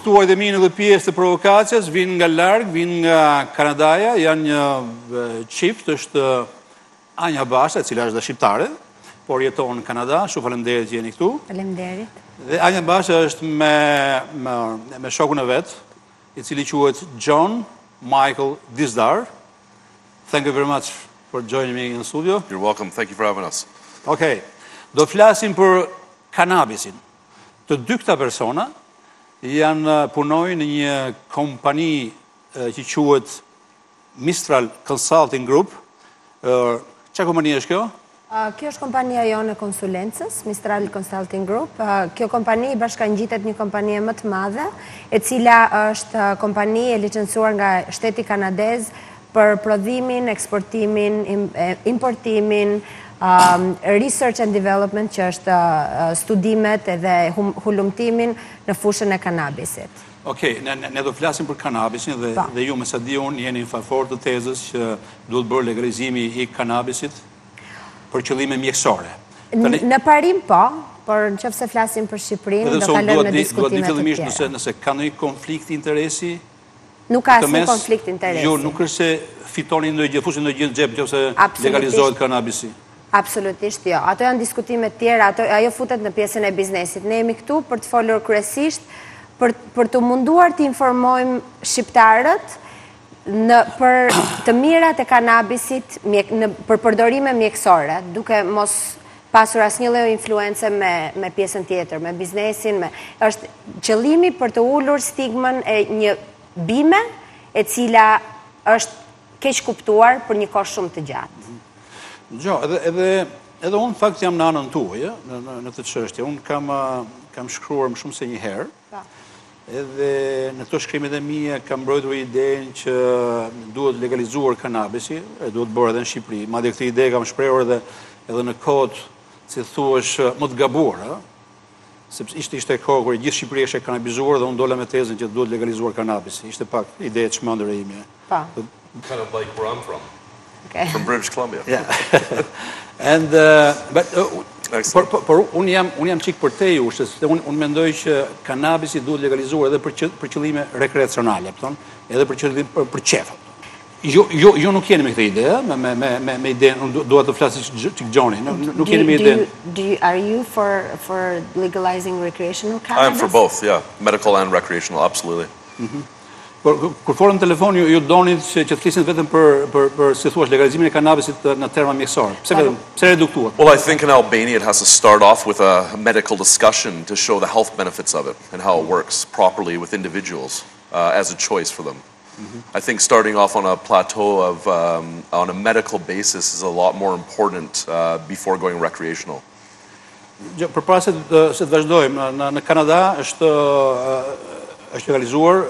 ftuarit e mi në këtë pjesë të provokacias vinë nga larg, vinë nga Kanadaja, janë një çift, është Anja Basha, e cila është dhe shqiptare, por jeton në Kanada. Shumë faleminderit që jeni këtu. Faleminderit. Dhe Anja Basha është me shokun e vet, i cili quhet Jon Michael Dizdar. Thank you very much for joining me in the studio. You're welcome. Thank you for having us. Okay. Do flasim për kanabisin. Të dy këta persona punojnë në një kompani që quhet Mistral Consulting Group. Çfarë kompanie është kjo? Kjo është kompania jonë e konsulencës, Mistral Consulting Group. Kjo kompani bashkangjitet një kompanie më të madhe, e cila është kompani e licencuar nga shteti kanadez për prodhimin, eksportimin, importimin, research and development, që është studimet edhe hulumtimin në fushën e kanabisit. Okej, ne do flasim për kanabisin dhe ju me sa di unë jeni në favor të tezës që duhet bërë legalizimi i kanabisit për qëllime mjekësore. Në parim po, por në qëfë se flasim për Shqipërinë, do kalojmë në diskutimet të tjera. Nëse ka ndonjë konflikt interesi? Nuk ka asnjë konflikt interesi. Jo, nuk është se fitoni ndonjë gjë, fusin ndonjë gjë në xhep nëse legalizohet kanabisi. Absolutisht jo. Ato janë diskutime të tjera, ajo futet në pjesën e biznesit. Ne jemi këtu për të folur kryesisht për të munduar të informojmë shqiptarët për të mirat e kanabisit për përdorime mjekësore, duke mos pasur asnjë lloj influence me pjesën tjetër, me biznesin, është qëllimi për të ulur stigmën e një bime e cila është keq kuptuar për një kohë shumë të gjatë. Jo, edhe unë fakt jam në anën tuaj, në këtë çështje. Unë kam shkruar më shumë se një herë. Edhe në këto shkrimet e mia kam mbrojtur idenë që duhet legalizuar kanabisi, duhet bërë edhe në Shqipëri. Madje këtë ide kam shprehur edhe në kohët, si thuash, më të gabuara, sepse ishte kohë kur gjithë Shqipëria ishte kanabizuar dhe unë dola me tezën që duhet legalizuar kanabisi. Ishte pak ide e çmendur e ime. Kind of like where I'm from. Okay. From British Columbia. Yeah. And por unë jam çik për te ju, se unë mendoj që kanabisi duhet legalizuar edhe për qëllime rekreacionale, edhe për qëllim për qef. Jo nuk jeni me këtë ide, me idenë, unë duhet të flasë çik Gjoni, nuk jeni me idenë. Are you for legalizing recreational cannabis? I am for both, yeah. Medical and recreational, absolutely. Kur folën në telefon, ju donit që të flisin vetëm për si thuash, legalizimin e kanabisit në terma mjekësor. Pse reduktuar? Well, I think in Albania it has to start off with a medical discussion to show the health benefits of it and how it works properly with individuals as a choice for them. I think starting off on a plateau of on a medical basis is a lot more important before going recreational. Përpara se të vazhdojmë, në Kanada është legalizuar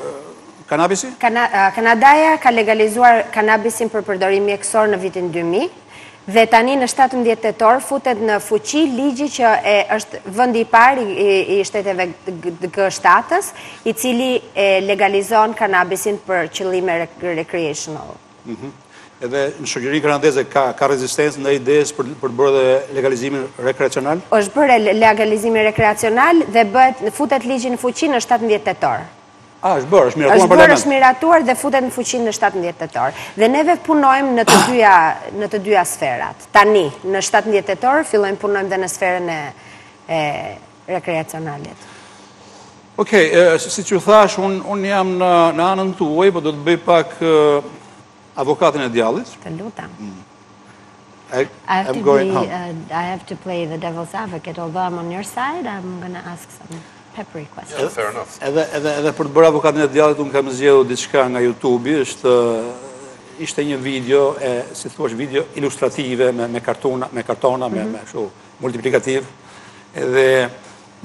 kanabisi? Kanadaja ka legalizuar kanabisin për përdorim mjekësor në vitin 2000 dhe tani në 17 tetor futet në fuqi ligji që është vendi i parë i shteteve G7-s, i cili legalizon kanabisin për qëllime recreational. Edhe në shoqërinë kanadeze ka rezistencë ndaj idesë për të bërë dhe legalizimin rekreacional? Është bërë legalizimi rekreacional dhe futet ligji në fuqi në 17 tetor. Është bërë, është miratuar në parlament. Është miratuar dhe futet në fuqin në 17 tetor. Dhe neve punojmë në të dyja sferat. Tani, në 17 tetor, fillojmë punojmë dhe në sferën e rekreacionalit. Okej, si që thash, unë jam në anën tuaj, po do të bëj pak avokatin e djallit. Të lutem. I have to play the devil's advocate. Although I'm on your side, I'm going to ask some peppery questions. Yeah, fair enough. Edhe për të bërë avokatin e djallit, unë kam zgjedhur diçka nga YouTube-i, ishte një video, si thuash, video ilustrative me kartona, me kështu multiplikativ. Edhe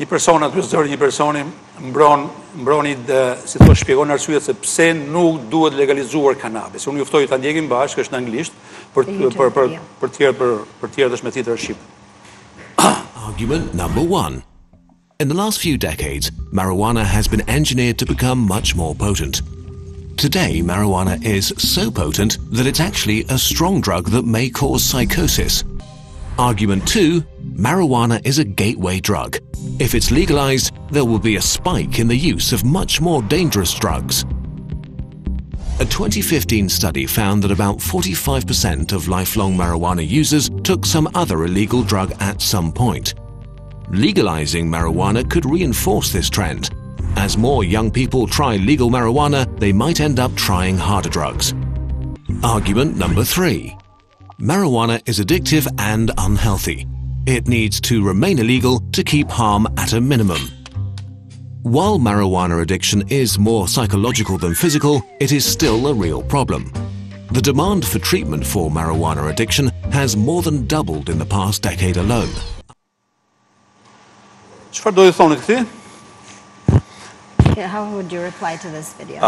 një person aty zëri një personi mbroni si thuash shpjegon arsyet se pse nuk duhet legalizuar kanabis. Unë ju ftoj ta ndjekim bashkë, është në anglisht, për tjerë dëshmeti të shqip. Argument number 1. In the last few decades, marijuana has been engineered to become much more potent. Today, marijuana is so potent that it's actually a strong drug that may cause psychosis. Argument 2. Marijuana is a gateway drug. If it's legalized, there will be a spike in the use of much more dangerous drugs. A 2015 study found that about 45% of lifelong marijuana users took some other illegal drug at some point. Legalizing marijuana could reinforce this trend. As more young people try legal marijuana, they might end up trying harder drugs. Argument number 3. Marijuana is addictive and unhealthy. It needs to remain illegal to keep harm at a minimum. While marijuana addiction is more psychological than physical, it is still a real problem. The demand for treatment for marijuana addiction has more than doubled in the past decade alone. Çfarë do të thoni këti? How would you reply to this video?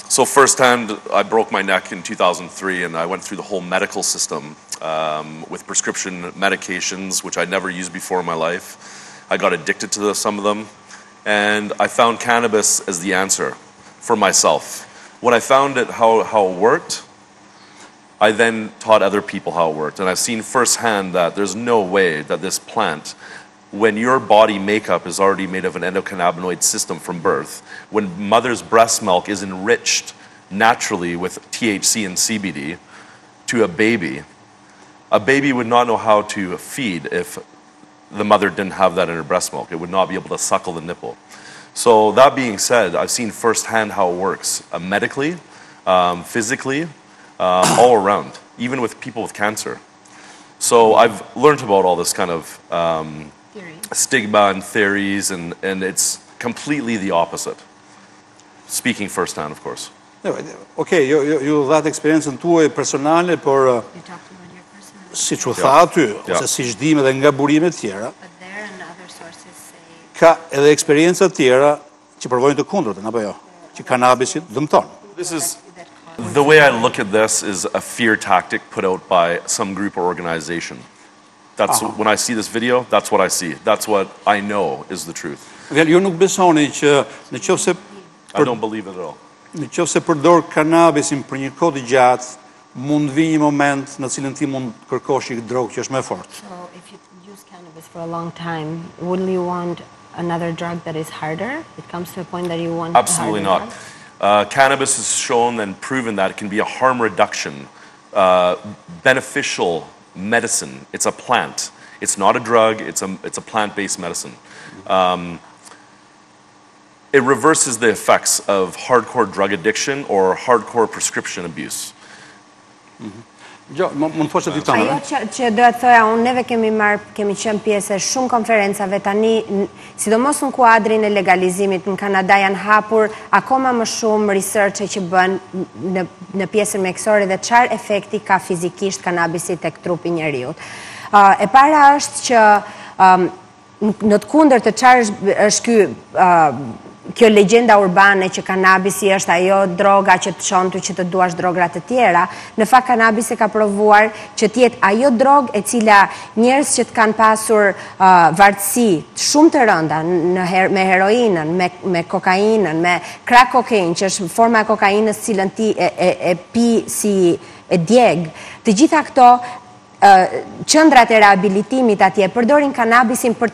So firsthand, I broke my neck in 2003 and I went through the whole medical system with prescription medications, which I'd never used before in my life. I got addicted to some of them. And I found cannabis as the answer for myself. When I found it, how it worked, I then taught other people how it worked. And I've seen firsthand that there's no way that this plant, when your body makeup is already made of an endocannabinoid system from birth, when mother's breast milk is enriched naturally with THC and CBD to a baby would not know how to feed if the mother didn't have that in her breast milk. It would not be able to suckle the nipple. So that being said, I've seen firsthand how it works medically, physically, all around, even with people with cancer. So I've learned about all this kind of stigma and theories, and it's completely the opposite. Speaking firsthand, of course. Okay, ju dhatë eksperiencën tuaj personale, por si që tha aty, ose si çdime dhe nga burime tjera, ka edhe eksperienca tjera që provojnë të kundërtën, apo jo? Që kanabisit dëmton. The way I look at this is a fear tactic put out by some group or organization. That's when I see this video, that's what I see. That's what I know is the truth. Ju nuk besoni që nëse I don't believe it at all. Nëse përdor kanabisin për një kohë të gjatë, mund vi një moment në cilën ti mund kërkosh një drogë që është më fort. So if you use cannabis for a long time, will you want another drug that is harder? It comes to a point that you want Absolutely not. Cannabis has shown and proven that it can be a harm reduction, beneficial medicine. It's a plant. It's not a drug. It's a plant-based medicine. It reverses the effects of hardcore drug addiction or hardcore prescription abuse. Mund thoshe ti tonë. Ajo që do të thoja, neve kemi qenë pjesë shumë konferencave tani, sidomos në kuadrin e legalizimit në Kanada janë hapur akoma më shumë researche që bën në pjesën mjekësore dhe çfarë efekti ka fizikisht kanabisit tek trupi i njeriut. E para është që në të kundërt të çfarë është kjo legjenda urbane që kanabisi është ajo droga që të çon ty që të duash drogra të tjera, në fakt kanabisi ka provuar që të jetë ajo drogë e cila njerëz që të kanë pasur vartësi shumë të rënda me heroinën, me kokainën, me crack cocaine, që është forma e kokainës cilën ti e pi si e djeg, të gjitha këto qendrat e rehabilitimit atje përdorin kanabisin për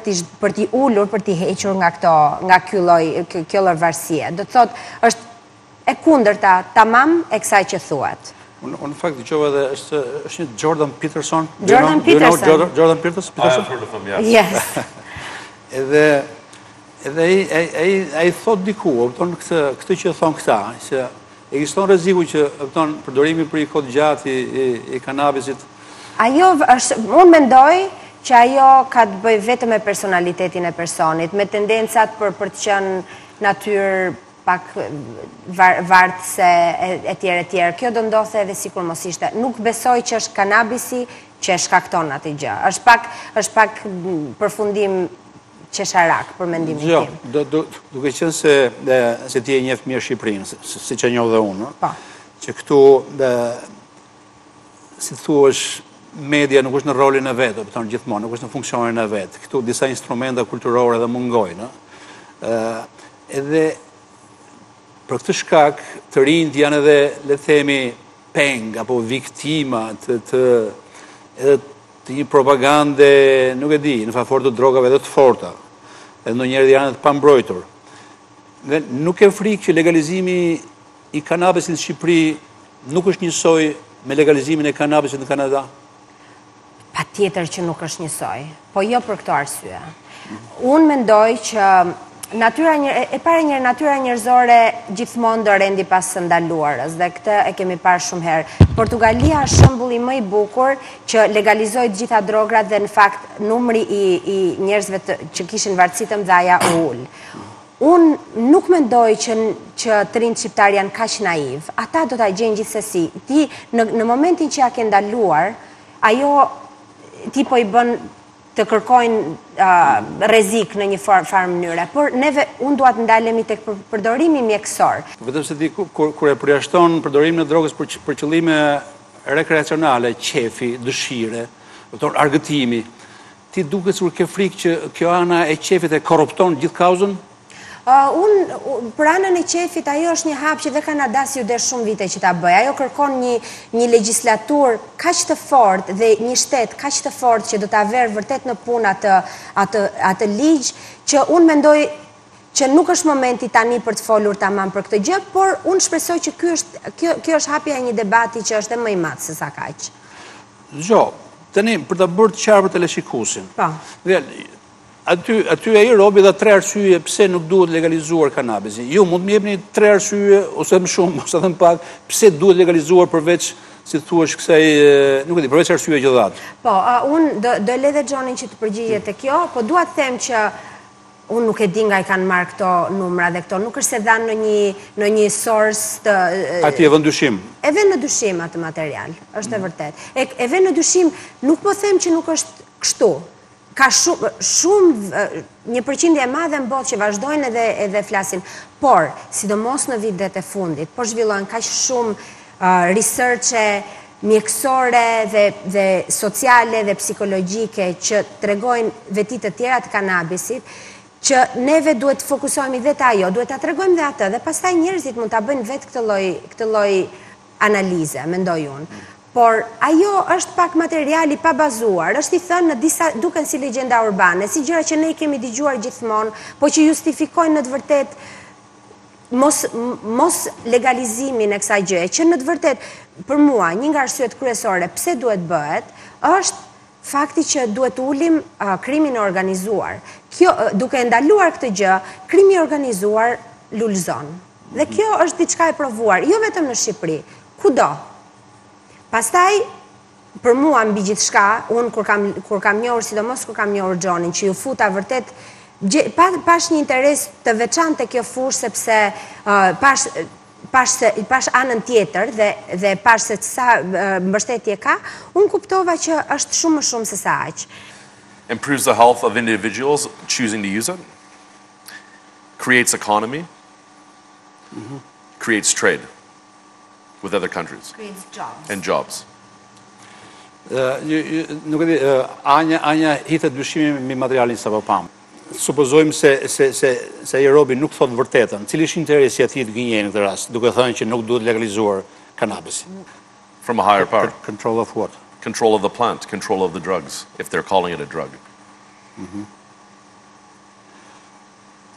t'i ulur, për t'i hequr nga kjo lloj varësie. Do të thotë është e kundërta tamam e kësaj që thuat. Unë në fakt dëgjova edhe është një Jordan Peterson. Jordan Peterson. Jordan Peterson? I've heard of him, yes. Edhe ai thot diku, këtë që thon këta, që ekziston rreziku që përdorimi për një kohë gjatë i kanabisit. Ajo është, unë mendoj që ajo ka të bëjë vetëm me personalitetin e personit, me tendencat për të qenë natyrë pak vartëse e tjerë. Kjo do ndodhte edhe sikur mos ishte. Nuk besoj që është kanabisi që e shkakton atë gjë. Është pak përfundim qesharak për mendimin tim. Jo, duke qenë se ti e njeh mirë Shqipërinë, siç e njoh dhe unë, që këtu si thuash media nuk është në rolin e vetë, gjithmonë, nuk është në funksionin e vetë. Këtu disa instrumenta kulturore dhe mungojnë. Edhe për këtë shkak të rinjt janë edhe, le të themi, peng apo viktima edhe të një propagande, nuk e di, në favor të drogave dhe të forta, edhe ndonjëherë janë të pambrojtur. Dhe nuk e frikë që legalizimi i kanabisit në Shqipëri nuk është njësoj me legalizimin e kanabisit në Kanada? Patjetër që nuk është njësoj, po jo për këto arsye. Unë mendoj që natyra njerëzore gjithmonë do rendi pas së ndaluarës, dhe këtë e kemi parë shumë herë. Portugalia është shembulli më i bukur që legalizoi të gjitha drograt dhe në fakt numri i njerëzve që kishin varësi të mëdha u ul. Unë nuk mendoj që të rinjtë shqiptar janë kaq naiv. Ata do ta gjejnë gjithsesi. Ti në momentin që ja ke ndaluar, ajo ti po i bën të kërkojnë rrezik në një farë mënyre, por neve unë dua të ndalemi tek përdorimi mjekësor. Vetëm se ti kur e përjashton përdorimin e drogës për qëllime rekreacionale, qefi, dëshire, argëtimi, ti duket sikur ke frikë që kjo ana e qefit e korrupton gjithë kauzën? Për anën e qefit, ajo është një hap që dhe Kanadasi ju dhe shumë vite që ta bëj. Ajo kërkon një legjislatur kaq të fortë dhe një shtet kaq të fortë që do ta verë vërtet në punë atë ligj, që unë mendoj që nuk është momenti tani për të folur tamam për këtë gjë, por unë shpresoj që kjo është hapja e një debati që është e më i madh se sa kaq. Tani për ta bërë të qartë për teleshikuesin. Po. Aty ai robi dha 3 arsye pse nuk duhet legalizuar kanabisi. Ju mund të më jepni 3 arsye ose më shumë, ose edhe më pak, pse duhet legalizuar përveç, si thuaç, kësaj, nuk e di, përveç arsyeve që dhat. Po, unë do le dhe Gjonin që të përgjigjet te kjo, po dua të them që unë nuk e di nga i kanë marrë këto numra dhe këto, nuk është se dhanë në një source të... Ati e vën dyshim? E vën në dyshim atë material, është e vërtet. E vën në dyshim, nuk po them që nuk është kështu. Ka shumë, një përqindje e madhe në botë që vazhdojnë edhe flasin, por, sidomos në vitet e fundit, po zhvillojnë kaq shumë researche mjekësore dhe sociale dhe psikologjike që tregojnë veti të tjera të kanabisit, që neve duhet të fokusohemi dhe të ajo, duhet të tregojmë dhe atë, dhe pastaj njerëzit mund të bëjnë vetë këtë lloj analize, mendoj unë. Por ajo është pak materiali pa bazuar, është i thënë në disa, duken si legjenda urbane, si gjëra që ne i kemi dëgjuar gjithmonë, po që justifikojnë në të vërtet mos legalizimin e kësaj gjëje, që në të vërtet, për mua, një nga arsyet kryesore pse duhet bëhet, është fakti që duhet ulim krimin e organizuar. Duke ndaluar këtë gjë, krimi i organizuar lulëzon. Dhe kjo është diçka e provuar, jo vetëm në Shqipëri, kudo. Pastaj, për mua mbi gjithçka, unë kur kam njohur, sidomos kur kam njohur Gjonin, që ju futa vërtet, pash një interes të veçantë te kjo fushë, sepse pash anën tjetër dhe pash se sa mbështetje ka, unë kuptova që është shumë më shumë se sa aq. Improves the health of individuals choosing to use it, creates economy, creates trade with other countries. Creates jobs. And jobs. Nuk e di, Anja hitet dyshimin mbi materialin sapo pam. Supozojmë se ai robi nuk thot vërtetën. Cili është interesi i atij të gënjejë në këtë rast, duke thënë që nuk duhet legalizuar kanabis? From a higher power. Control of what? Control of the plant, control of the drugs, if they're calling it a drug.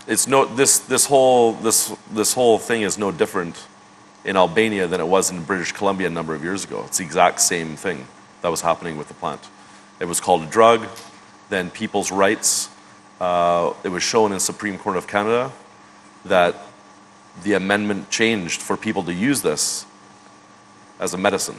It's this whole thing is no different in Albania than it was in British Columbia a number of years ago. It's the exact same thing that was happening with the plant. It was called a drug, then people's rights. It was shown in Supreme Court of Canada that the amendment changed for people to use this as a medicine.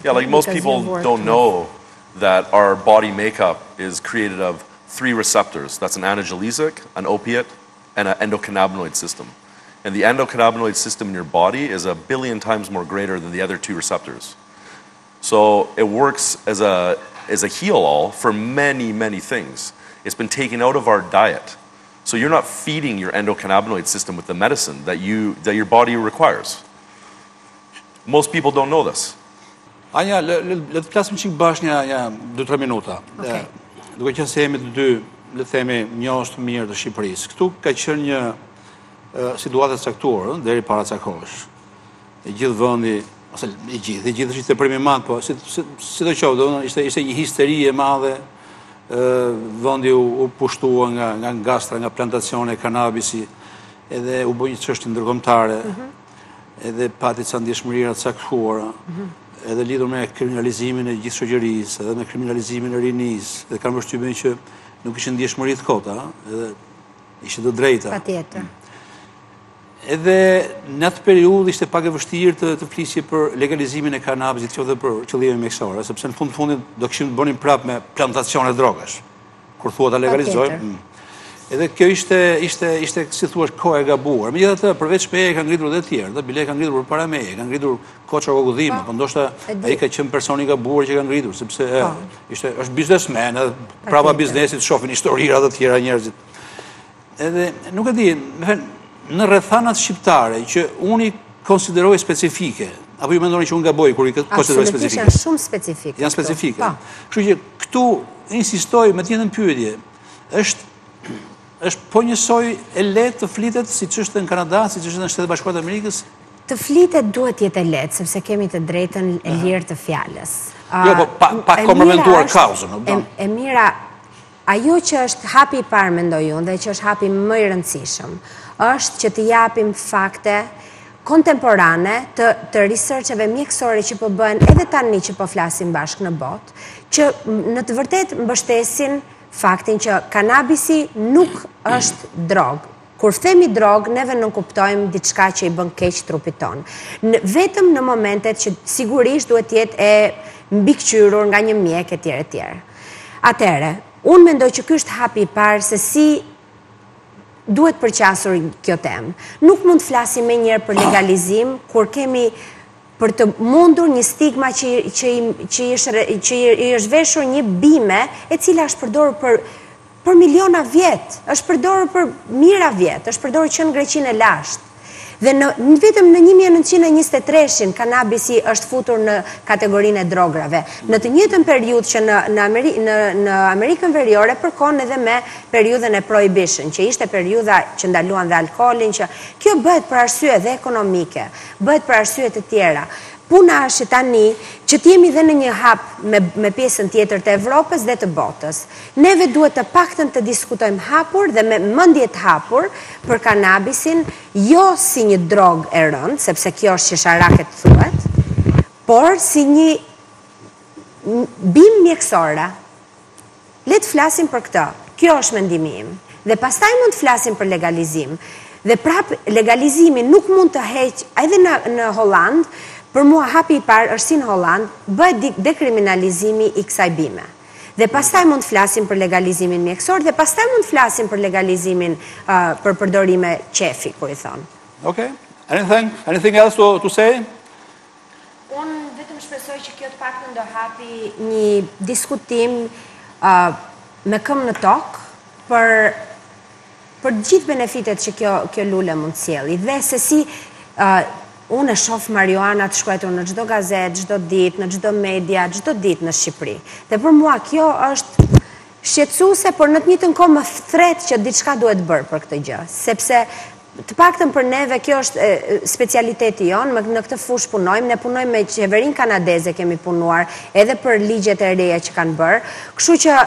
Yeah, like most people don't know that our body makeup is created of 3 receptors. That's an analgesic, an opiate, and an endocannabinoid system. And the endocannabinoid system in your body is 1 billion times more greater than the other 2 receptors. So it works as a heal-all for many, many things. It's been taken out of our diet. So you're not feeding your endocannabinoid system with the medicine that your body requires. Most people don't know this. Anja, le të flasim çik bashkë një 2-3 minuta. Duke qenë se jemi të dy, le të themi, njohës të mirë të Shqipërisë. Këtu ka qenë një situatë e caktuar deri para ca kohësh. E gjithë vendi ose i gjithë ishte primi madh, po si do qoftë, ishte një histeri e madhe, vendi u pushtua nga gastra, nga plantacione, kanabisi, edhe u bë një çështje ndërkombëtare, edhe pati ca ndjeshmëria të caktuara, edhe lidhur me kriminalizimin e gjithë shoqërisë, edhe me kriminalizimin e rinisë, dhe kam përshtypjen që nuk ishin ndjeshmëri të kota, edhe ishte të drejta. Patjetër. Edhe në atë periudhë ishte pak e vështirë të flisje për legalizimin e kanabisit, qoftë për qëllime mjekësore, sepse në fundin do kishim të bënim prapë me plantacione drogash, kur thua ta legalizojmë. Edhe kjo ishte si thua kohë e gabuar. Megjithatë, përveç meje kanë ngritur edhe të tjerë, dhe bile kanë ngritur përpara meje, kanë ngritur koça kokudhime, po ndoshta ai ka qenë person i gabuar që ka ngritur, sepse është biznesmen, edhe prapa biznesit shohin historira të tjera njerëzit. Edhe nuk e di, në rrethanat shqiptare që unë i konsideroj specifike, apo ju mendoni që unë gaboj kur i konsideroj specifike? Absolutisht janë shumë specifike. Janë specifike. Kështu që këtu insistoj me të njëjtën pyetje. Është po njësoj e lehtë të flitet siç është në Kanada, siç është në Shtetet Bashkuara të Amerikës? Të flitet duhet jetë e lehtë, sepse kemi të drejtën e lirë të fjalës. Jo, po pa kompromentuar kauzën. E mira, ajo që është hapi i parë mendoj unë dhe që është hapi më i rëndësishëm, është që të japim fakte kontemporane të researcheve mjekësore që po bëhen edhe tani që po flasim bashkë në botë, që në të vërtet mbështesin faktin që kanabisi nuk është drogë. Kur themi drogë, neve nuk kuptojmë diçka që i bën keq trupit tonë. Vetëm në momentet që sigurisht duhet jetë e mbikëqyrur nga një mjek e tjerë. Atëherë, unë mendoj që ky është hapi i parë se si duhet përqasur kjo temë. Nuk mund të flasim me njerë për legalizim, kur kemi për të mundur një stigma që i është veshur një bime e cila është përdorur për miliona vjetë, është përdorur për mira vjetë, është përdorur që në Greqinë e lashtë. Dhe vetëm në 1923 kanabisi është futur në kategorinë e drograve. Në të njëjtën periudhë që në Amerikën Veriore përkon edhe me periudhën e prohibition, që ishte periudha që ndaluan dhe alkoolin, që kjo bëhet për arsye dhe ekonomike, bëhet për arsye të tjera. Puna është tani që t'jemi dhe në një hap me pjesën tjetër të Evropës dhe të botës. Neve duhet të paktën të diskutojmë hapur dhe me mendje të hapur për kanabisin, jo si një drogë e rëndë, sepse kjo është qesharake të thuhet, por si një bimë mjekësore. Le të flasim për këtë. Kjo është mendimi im. Dhe pastaj mund të flasim për legalizim. Dhe prap legalizimi nuk mund të heq, edhe në Holland, për mua hapi i parë është si në Holland, bëhet dekriminalizimi i kësaj bime. Dhe pastaj mund të flasim për legalizimin mjekësor, dhe pastaj mund të flasim për legalizimin për përdorime qefi, kur i thonë. Okay. Anything else to say? Unë vetëm shpresoj që kjo të paktën do hapi një diskutim me këmbë në tokë për gjithë benefitet që kjo lule mund të sjellë. Dhe se si unë e shoh marijuana të shkruar në çdo gazetë, çdo ditë, në çdo media, çdo ditë në Shqipëri. Dhe për mua kjo është shqetësuese, por në të njëjtën kohë më thret që diçka duhet bërë për këtë gjë, sepse të paktën për neve kjo është specialiteti jonë, në këtë fushë punojmë, ne punojmë me qeverinë kanadeze, kemi punuar edhe për ligjet e reja që kanë bërë, kështu që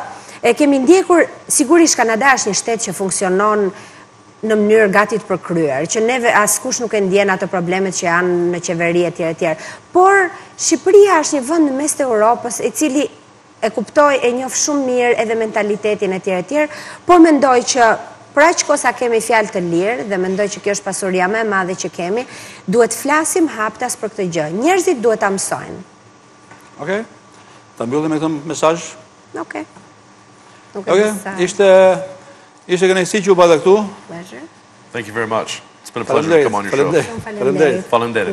e kemi ndjekur, sigurisht Kanada është një shtet që funksionon në mënyrë gati të përkryer, që neve askush nuk e ndjen ato problemet që janë në qeveri e tjera. Por Shqipëria është një vend në mes të Europës i cili e kuptoi e njoh shumë mirë edhe mentalitetin e tjera, por mendoj që për aq kohë sa kemi fjalë të lirë dhe mendoj që kjo është pasuria më e madhe që kemi, duhet flasim haptas për këtë gjë. Njerëzit duhet ta mësojnë. Okej. Ta mbyllim me këtë mesazh. Okej. Ishte kënaqësi që u bata këtu. Pleasure. Thank you very much. It's been a pleasure to come on your show. Faleminderit. Faleminderit.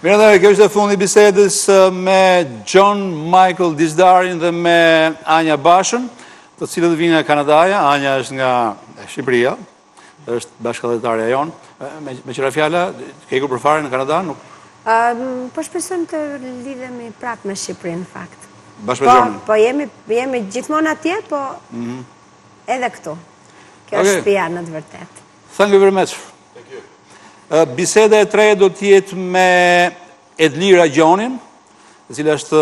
Mirë, dhe kjo është fundi bisedës me Jon Michael Dizdarin dhe me Anja Bashën, të cilët vinë nga Kanadaja. Anja është nga Shqipëria, është bashkëdhetarja jonë. Me qëra fjalla, ke ikur përfare në Kanada? Po shpresojmë të lidhemi prapë me Shqipërinë, në fakt. Bashkë me Gjonin? Po jemi gjithmonë atje, po edhe këtu. Kjo është shtëpia në të vërtetë. Thank you very much. Biseda e tretë do t'jetë me Edlira Gjonin, e cila është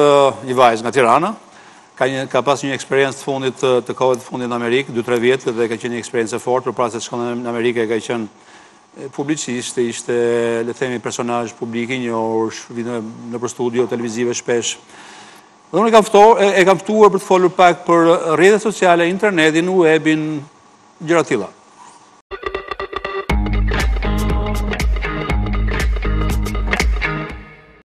një vajzë nga Tirana, ka pas një eksperiencë të fundit të kohët të fundit në Amerikë, 2-3 vjetë, dhe ka qenë një eksperiencë e fortë, për pra se të shkon në Amerikë ka qenë publicist, ishte, le themi, personazh publik i njohur, në për studio televizive shpesh. Dhe unë e kam ftuar për të folur pak për rrjetet sociale, internetin, webin, gjëra të tilla.